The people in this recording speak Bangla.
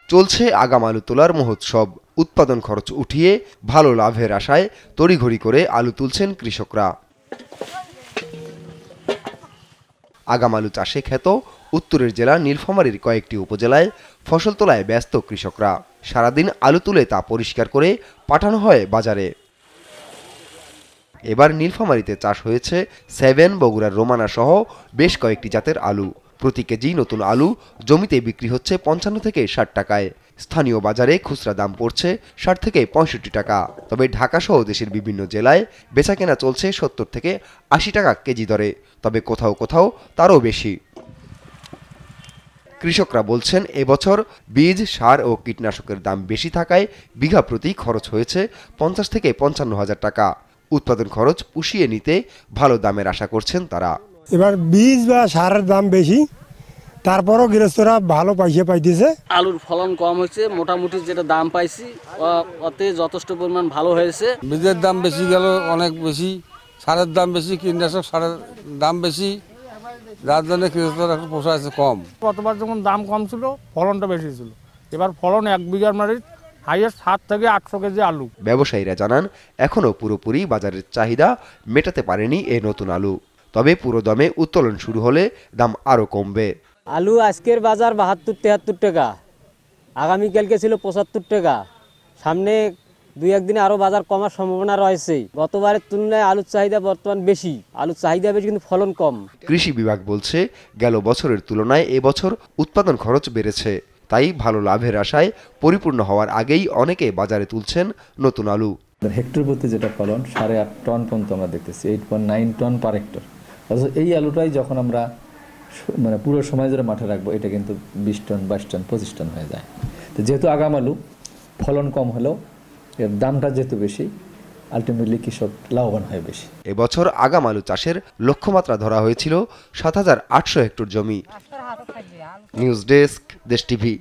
চলছে আগাম আলু তোলার মহোৎসব। উৎপাদন খরচ উঠিয়ে ভালো লাভের আশায় তড়িঘড়ি করে আলু তুলছেন কৃষকরা। আগাম আলু চাষে খ্যাত উত্তরের জেলা নীলফামারীর কয়েকটি উপজেলায় ফসল তোলায় ব্যস্ত কৃষকরা। সারাদিন আলু তুলে তা পরিষ্কার করে পাঠানো হয় বাজারে। এবার নীলফামারীতে চাষ হয়েছে 7, বগুড়ার রোমানা সহ বেশ কয়েকটি জাতের আলু। প্রতি কেজি নতুন আলু জমিতে বিক্রি হচ্ছে 55 থেকে 60 টাকায়। স্থানীয় বাজারে খুচরা দাম পড়ছে 60 থেকে 65 টাকা। তবে ঢাকা সহ দেশের বিভিন্ন জেলায় বেচাকেনা চলছে 70 থেকে 80 টাকা কেজি দরে, তবে কোথাও কোথাও তারও বেশি। কৃষকরা বলছেন, এবছর বীজ, সার ও কীটনাশকের দাম বেশি থাকায় বিঘা প্রতি খরচ হয়েছে 50 থেকে 55 হাজার টাকা। উৎপাদন খরচ পুষিয়ে নিতে ভালো দামের আশা করছেন তারা। এবার বীজ বা সারের দাম বেশি, তারপরও গৃহস্থরা ভালো পাইতেছে। আলুর ফলন কম হয়েছে, মোটামুটি যেটা দাম পাইছি ওতে যথেষ্ট পরিমাণ ভালো হয়েছে। বীজের দাম বেশি গেল, অনেক বেশি, সারের দাম বেশি, কীটনাশক সারের দাম বেশি, যার জন্য কৃষকরা একটু পোষাচ্ছে কম। গতবার যখন দাম কম ছিল ফলনটা বেশি ছিল, এবার ফলন 1 বিঘার মাটির হাইয়েস্ট 7 থেকে 800 কেজি আলু। ব্যবসায়ীরা জানান, এখনও পুরোপুরি বাজারের চাহিদা মেটাতে পারেনি এই নতুন আলু। তবে পুরো দমে উত্তোলন শুরু হলে দাম আরও কমবে। আলু আজকের বাজার 72-73 টাকা, আগামীকালকে ছিল 75 টাকা। সামনে 2-1 দিনে আরও বাজার কমার সম্ভাবনা রয়েছে। গতবারের তুলনায় আলুর চাহিদা বর্তমান বেশি, আলুর চাহিদা বেশি কিন্তু ফলন কম। কৃষি বিভাগ বলছে, গেল বছরের তুলনায় এবছর উৎপাদন খরচ বেড়েছে। তাই ভালো লাভের আশায় পরিপূর্ণ হওয়ার আগেই অনেকে বাজারে তুলছেন নতুন আলু। হেক্টর প্রতি যেটা ফলন 8.5 টন পর্যন্ত আমরা দেখতেছি, 8.9 টন পার হেক্টর। অথচ এই আলুটাই যখন আমরা মানে পুরো সময় ধরে মাঠে রাখবো, এটা কিন্তু 20 টন, 22 টন, 25 টন হয়ে যায়। তো যেহেতু আগাম আলু, ফলন কম হলেও এর দামটা যেহেতু বেশি, আলটিমেটলি কৃষক লাভবান হয় বেশি। এবছর আগাম আলু চাষের লক্ষ্যমাত্রা ধরা হয়েছিল 7,800 হেক্টর জমি। নিউজ ডেস্ক, দেশ টিভি।